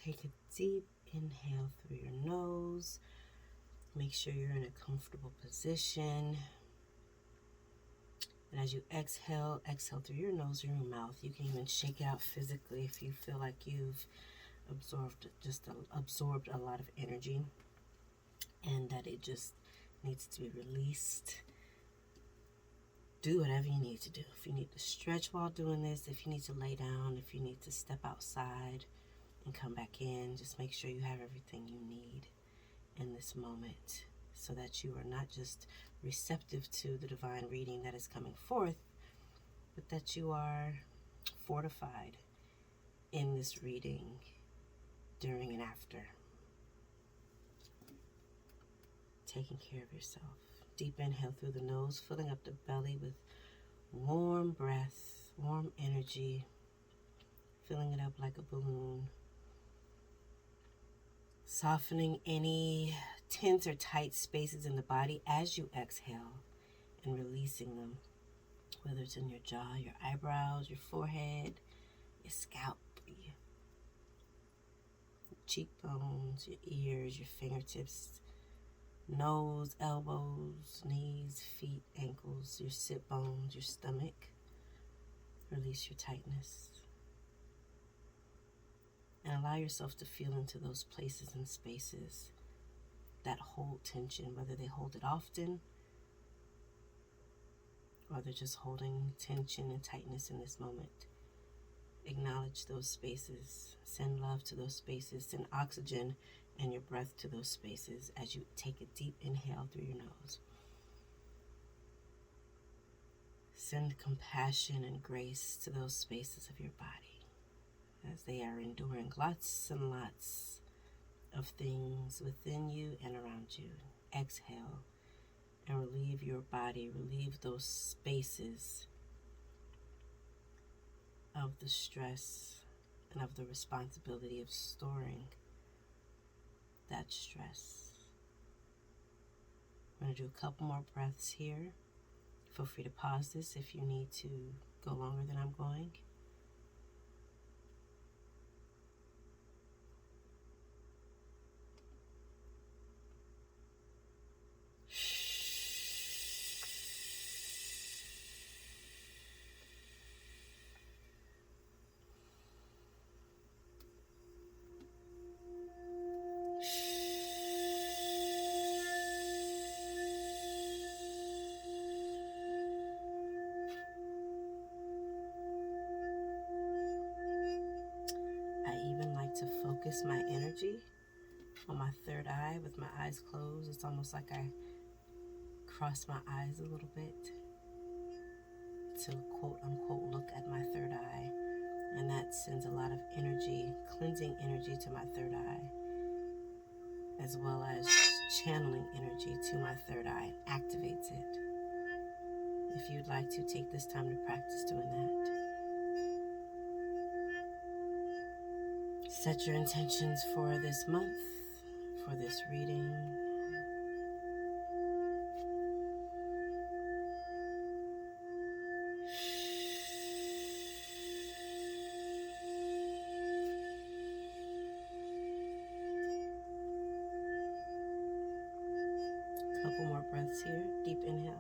Take a deep inhale through your nose. Make sure you're in a comfortable position. And as you exhale, exhale through your nose or your mouth. You can even shake it out physically if you feel like you've absorbed a lot of energy and that it just needs to be released. Do whatever you need to do. If you need to stretch while doing this, if you need to lay down, if you need to step outside and come back in, just make sure you have everything you need in this moment so that you are not just receptive to the divine reading that is coming forth, but that you are fortified in this reading during and after. Taking care of yourself. Deep inhale through the nose, filling up the belly with warm breath, warm energy, filling it up like a balloon. Softening any tense or tight spaces in the body as you exhale and releasing them, whether it's in your jaw, your eyebrows, your forehead, your scalp, your cheekbones, your ears, your fingertips, nose, elbows, knees, feet, ankles, your sit bones, your stomach. Release your tightness. And allow yourself to feel into those places and spaces that hold tension, whether they hold it often or they're just holding tension and tightness in this moment. Acknowledge those spaces. Send love to those spaces. Send oxygen and your breath to those spaces as you take a deep inhale through your nose. Send compassion and grace to those spaces of your body as they are enduring lots and lots of things within you and around you. Exhale and relieve your body, relieve those spaces of the stress and of the responsibility of storing that stress. I'm going to do a couple more breaths here. Feel free to pause this if you need to go longer than I'm going. To focus my energy on my third eye with my eyes closed. It's almost like I cross my eyes a little bit to quote unquote look at my third eye, and that sends a lot of energy, cleansing energy to my third eye, as well as channeling energy to my third eye. It activates it. If you'd like to take this time to practice doing that. Set your intentions for this month, for this reading. Couple more breaths here. Deep inhale.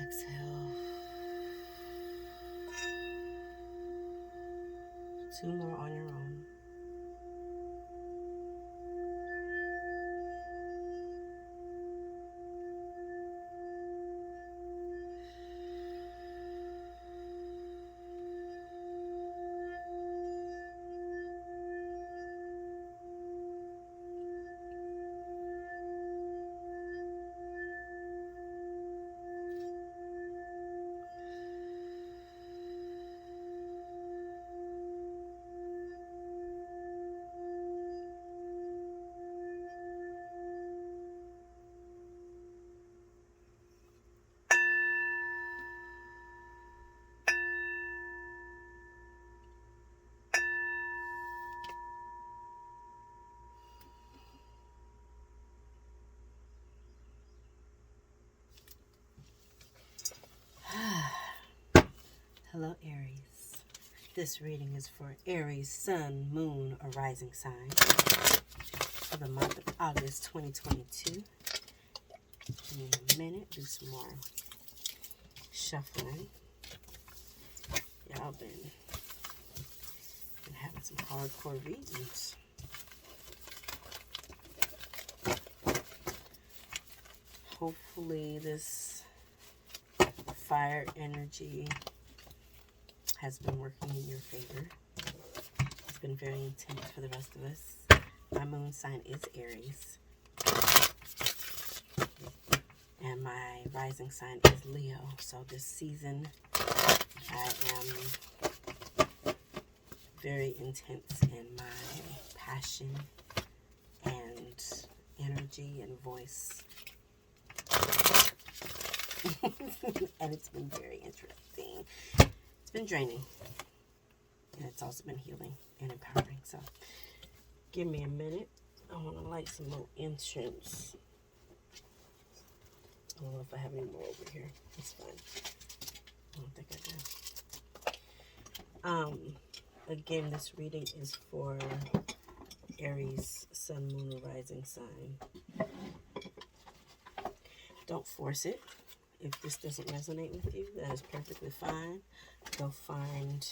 Exhale. 2 more on your own. Hello, Aries. This reading is for Aries, Sun, Moon, or Rising sign for the month of August 2022. Give me a minute, do some more shuffling. Y'all been having some hardcore readings. Hopefully this fire energy has been working in your favor. It's been very intense for the rest of us. My moon sign is Aries. And my rising sign is Leo. So this season I am very intense in my passion and energy and voice. And it's been very interesting. It's been draining. And it's also been healing and empowering. So give me a minute. I want to light some more incense. I don't know if I have any more over here. It's fine. I don't think I do. Again, this reading is for Aries, Sun, Moon, or Rising sign. Don't force it. If this doesn't resonate with you, that is perfectly fine. Go find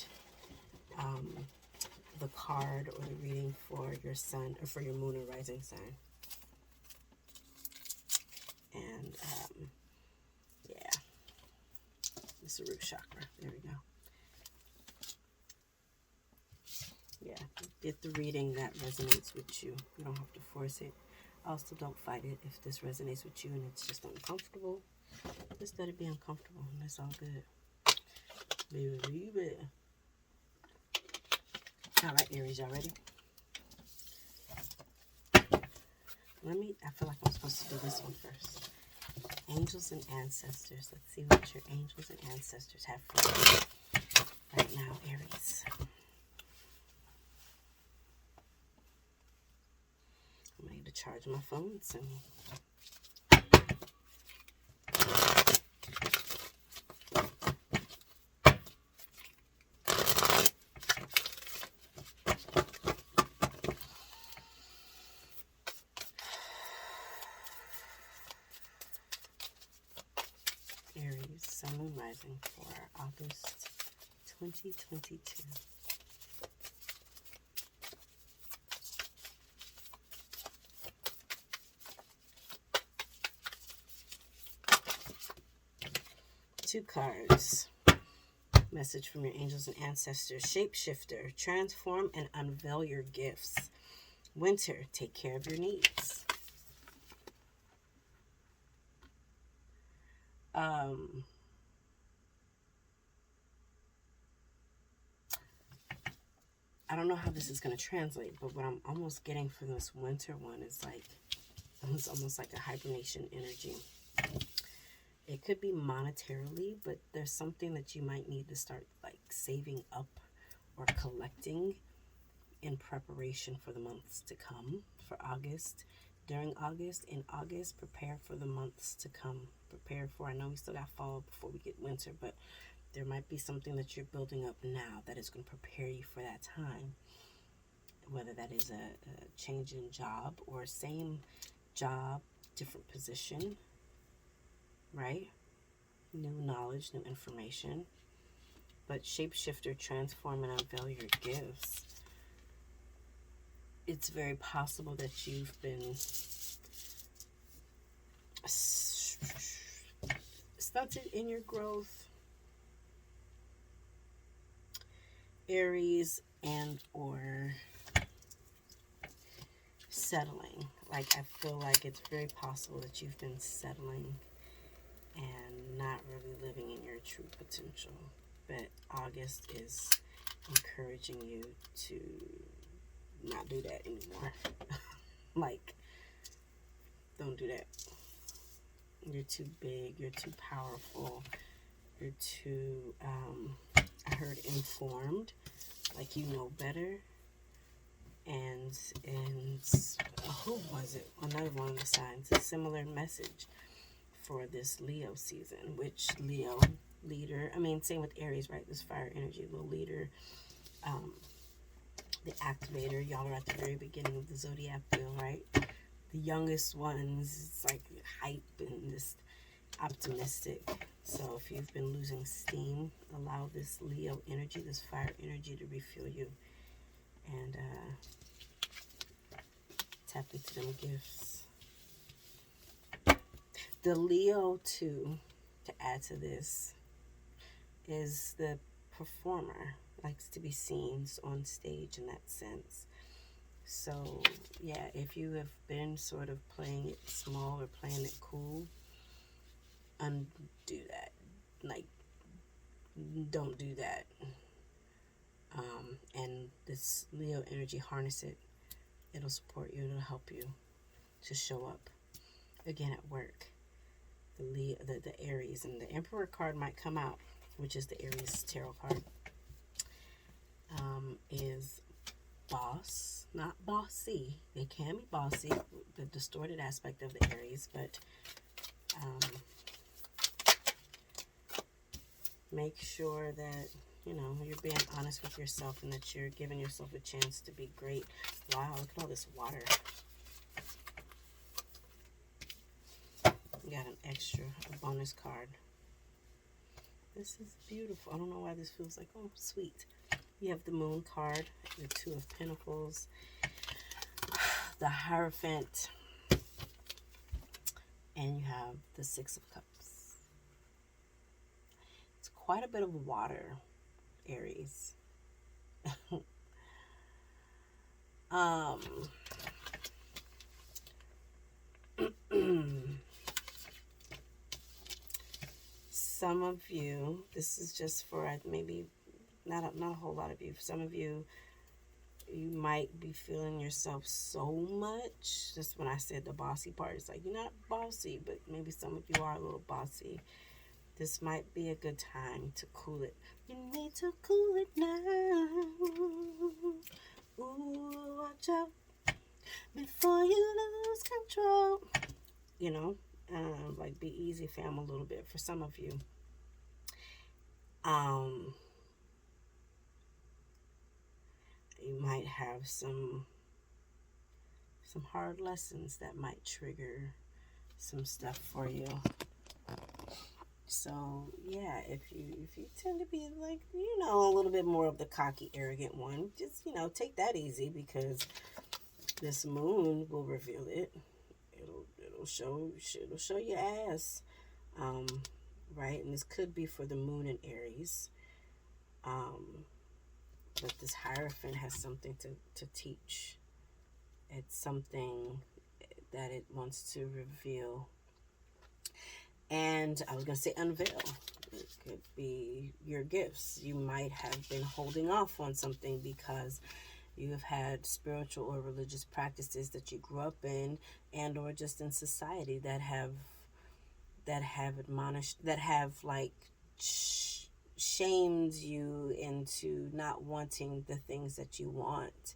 the card or the reading for your sun or for your moon or rising sign. And yeah, it's the root chakra. There we go. Yeah, get the reading that resonates with you. You don't have to force it. Also, don't fight it. If this resonates with you and it's just uncomfortable, just let it be uncomfortable, and that's all good. Baby. All right, Aries, y'all ready? I feel like I'm supposed to do this one first. Angels and ancestors. Let's see what your angels and ancestors have for you right now, Aries. I'm going to need to charge my phone soon. Aries, Sun, Moon, Rising for August 2022. Two cards. Message from your angels and ancestors. Shapeshifter, transform and unveil your gifts. Winter, take care of your needs. I don't know how this is going to translate, but what I'm almost getting from this winter one is like, it's almost like a hibernation energy. It could be monetarily, but there's something that you might need to start like saving up or collecting in preparation for the months to come for August. During August, in August, prepare for the months to come. Prepare for, I know we still got fall before we get winter, but there might be something that you're building up now that is going to prepare you for that time. Whether that is a change in job or same job, different position, right? New knowledge, new information. But shapeshifter, transform and unveil your gifts. It's very possible that you've been stunted in your growth, Aries, and or settling. Like, I feel like it's very possible that you've been settling and not really living in your true potential. But August is encouraging you to not do that anymore. Like, don't do that. You're too big, you're too powerful, you're too, I heard informed, like you know better. And who was it? Another one of the signs, a similar message for this Leo season, which Leo, leader. I mean, same with Aries, right? This fire energy, little leader. The activator. Y'all are at the very beginning of the zodiac wheel, right? The youngest ones, it's like hype and just optimistic. So if you've been losing steam, allow this Leo energy, this fire energy to refuel you. And tap into them gifts. The Leo, too, to add to this, is the performer. Likes to be seen on stage in that sense. So, yeah, if you have been sort of playing it small or playing it cool, undo that. Like, don't do that. And this Leo energy, harness it. It'll support you. It'll help you to show up again at work. The Aries, and the Emperor card might come out, which is the Aries tarot card. Is boss, not bossy. They can be bossy, the distorted aspect of the Aries, but make sure that you're being honest with yourself and that you're giving yourself a chance to be great. Wow, look at all this water. You got an extra, a bonus card. This is beautiful. I don't know why this feels like, oh, sweet. You have the Moon card, the Two of Pentacles, the Hierophant, and you have the Six of Cups. It's quite a bit of water, Aries. Some of you, this is just for maybe not a whole lot of you. For some of you, you might be feeling yourself so much. Just when I said the bossy part, it's like you're not bossy, but maybe some of you are a little bossy. This might be a good time to cool it. You need to cool it now. Ooh, watch out before you lose control. Like be easy, fam, a little bit for some of you. You might have some hard lessons that might trigger some stuff for you. So yeah, if you tend to be like, a little bit more of the cocky, arrogant one, just take that easy, because this moon will reveal it. It'll show your ass, right? And this could be for the moon in Aries, but this Hierophant has something to teach. It's something that it wants to reveal. And I was going to say unveil. It could be your gifts. You might have been holding off on something because you have had spiritual or religious practices that you grew up in, and or just in society that have admonished, that have like shamed you into not wanting the things that you want,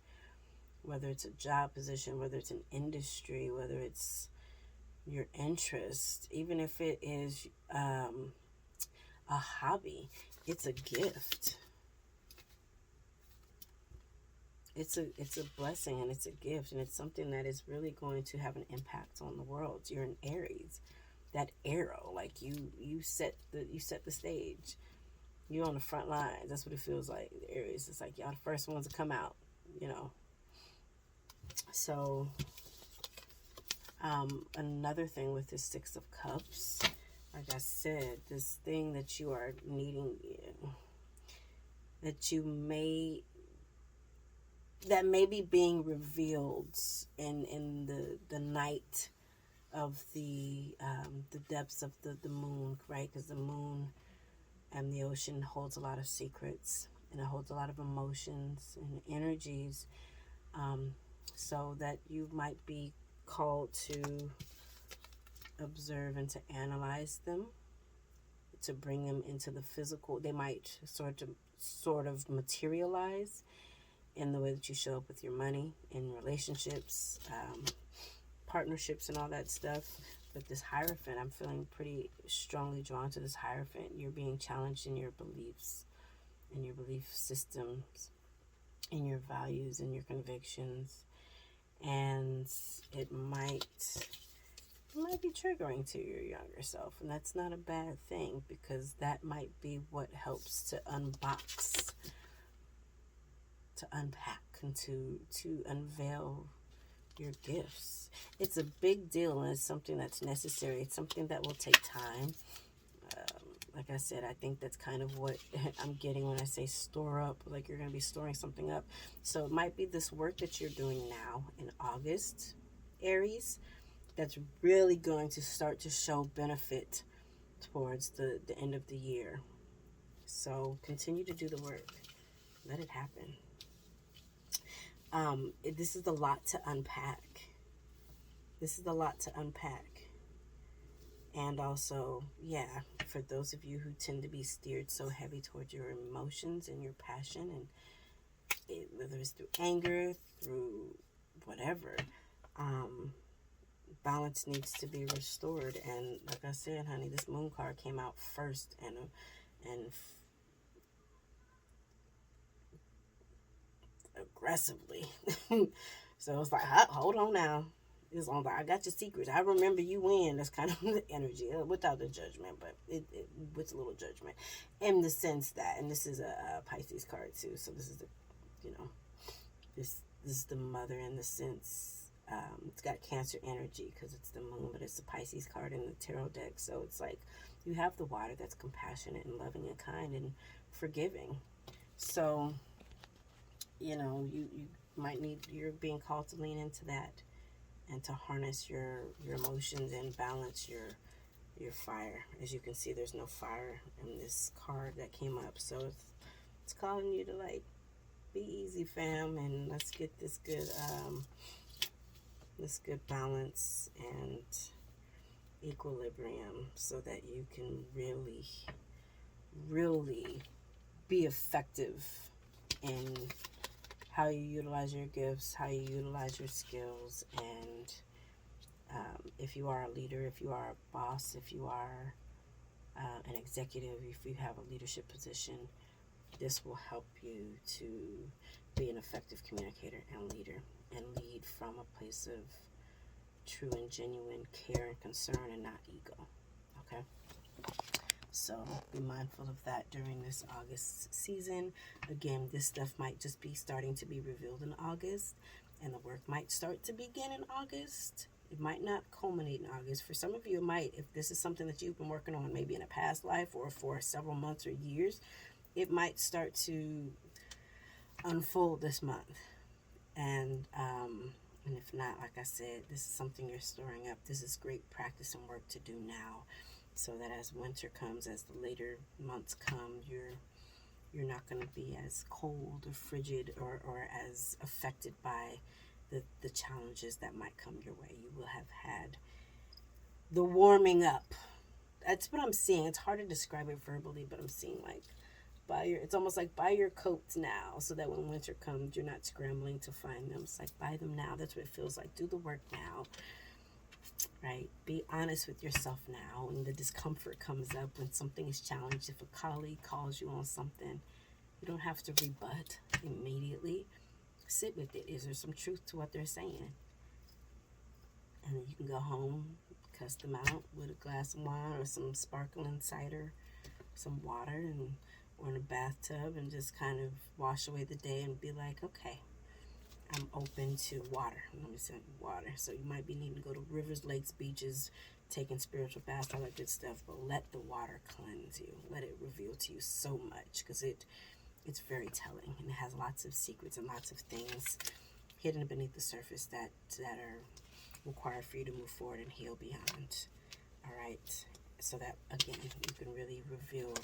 whether it's a job position, whether it's an industry, whether it's your interest, even if it is a hobby. It's a gift. It's a blessing, and it's a gift, and it's something that is really going to have an impact on the world. You're an Aries, that arrow, like you set the stage. You're on the front lines. That's what it feels like. The Aries, it's like y'all the first ones to come out. So another thing with this Six of Cups, like I said, this thing that you are needing, that may be being revealed in the night of the depths of the moon, right? Because the moon and the ocean holds a lot of secrets, and it holds a lot of emotions and energies, so that you might be called to observe and to analyze them, to bring them into the physical. They might sort of materialize in the way that you show up with your money, in relationships, partnerships, and all that stuff. But this Hierophant, I'm feeling pretty strongly drawn to this Hierophant. You're being challenged in your beliefs, in your belief systems, in your values, in your convictions. And it might be triggering to your younger self. And that's not a bad thing, because that might be what helps to unbox, to unpack, and to unveil your gifts. It's a big deal, and it's something that's necessary. It's something that will take time. Like I said, I think that's kind of what I'm getting when I say store up, like you're going to be storing something up. So it might be this work that you're doing now in August, Aries, that's really going to start to show benefit towards the end of the year. So continue to do the work. Let it happen. This is a lot to unpack. And also, yeah, for those of you who tend to be steered so heavy towards your emotions and your passion, and whether it's through anger, through whatever, balance needs to be restored. And like I said, honey, this moon card came out first, and aggressively. So it's like, hold on now. It's on, like, I got your secrets. I remember you when. That's kind of the energy, without the judgment, but it with a little judgment, in the sense that, and this is a Pisces card too. So this is the, this is the mother in the sense. It's got Cancer energy because it's the moon, but it's the Pisces card in the tarot deck. So it's like you have the water that's compassionate and loving and kind and forgiving. So you might need, you're being called to lean into that, and to harness your emotions and balance your fire. As you can see, there's no fire in this card that came up, so it's calling you to, like, be easy, fam, and let's get this good balance and equilibrium, so that you can really be effective in how you utilize your gifts, how you utilize your skills. And if you are a leader, if you are a boss, if you are an executive, if you have a leadership position, this will help you to be an effective communicator and leader, and lead from a place of true and genuine care and concern, and not ego. Okay? So be mindful of that during this August season. Again, this stuff might just be starting to be revealed in August, and the work might start to begin in August. It might not culminate in August. For some of you, it might. If this is something that you've been working on maybe in a past life or for several months or years, it might start to unfold this month. And if not, like I said, this is something you're storing up. This is great practice and work to do now, so that as winter comes, as the later months come, you're not going to be as cold or frigid or as affected by the challenges that might come your way. You will have had the warming up. That's what I'm seeing. It's hard to describe it verbally, but I'm seeing, like, it's almost like buy your coats now, so that when winter comes, you're not scrambling to find them. It's like, buy them now. That's what it feels like. Do the work now. Right? Be honest with yourself now. When the discomfort comes up, when something is challenged, if a colleague calls you on something, you don't have to rebut immediately. Sit with it. Is there some truth to what they're saying? And then you can go home, cuss them out with a glass of wine or some sparkling cider, some water, or in a bathtub, and just kind of wash away the day and be like, okay, I'm open to water. Let me say water. So you might be needing to go to rivers, lakes, beaches, taking spiritual baths, all that good stuff. But let the water cleanse you. Let it reveal to you so much, because it's very telling, and it has lots of secrets and lots of things hidden beneath the surface that are required for you to move forward and heal beyond. All right. So that, again, you can really reveal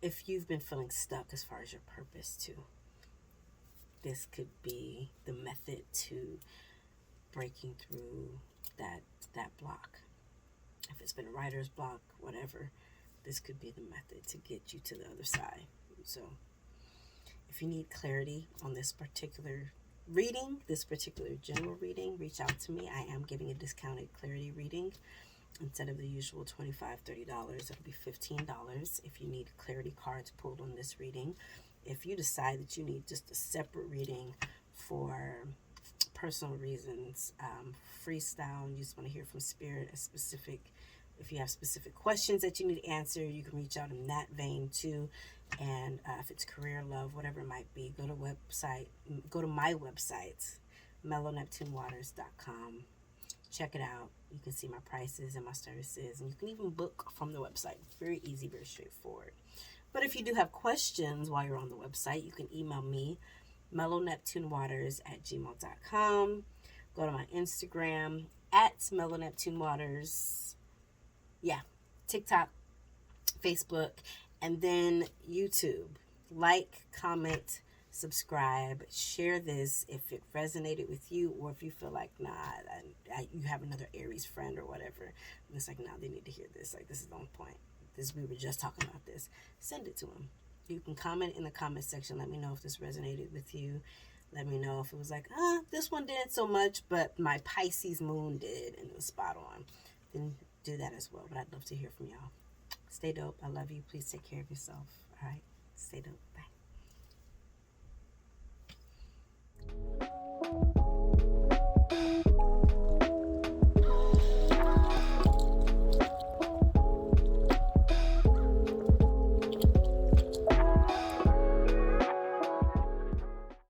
if you've been feeling stuck as far as your purpose too. This could be the method to breaking through that block. If it's been a writer's block, whatever, this could be the method to get you to the other side. So if you need clarity on this particular reading, this particular general reading, reach out to me. I am giving a discounted clarity reading. Instead of the usual $25, $30, it'll be $15 if you need clarity cards pulled on this reading. If you decide that you need just a separate reading for personal reasons, freestyle, and you just want to hear from spirit, if you have specific questions that you need to answer, you can reach out in that vein too. And if it's career, love, whatever it might be, go to my website, mellowneptunewaters.com. Check it out. You can see my prices and my services, and you can even book from the website. Very easy, very straightforward. But if you do have questions while you're on the website, you can email me, mellowneptunewaters@gmail.com. Go to my Instagram, @mellowneptunewaters. Yeah, TikTok, Facebook, and then YouTube. Like, comment, subscribe, share this if it resonated with you, or if you feel like, nah, you have another Aries friend or whatever, and it's like, nah, they need to hear this. Like, this is on point. We were just talking about this. Send it to them. You can comment in the comment section. Let me know if this resonated with you. Let me know if it was like, this one didn't so much, but my Pisces moon did, and it was spot on. Then do that as well. But I'd love to hear from y'all. Stay dope. I love you. Please take care of yourself. All right. Stay dope. Bye.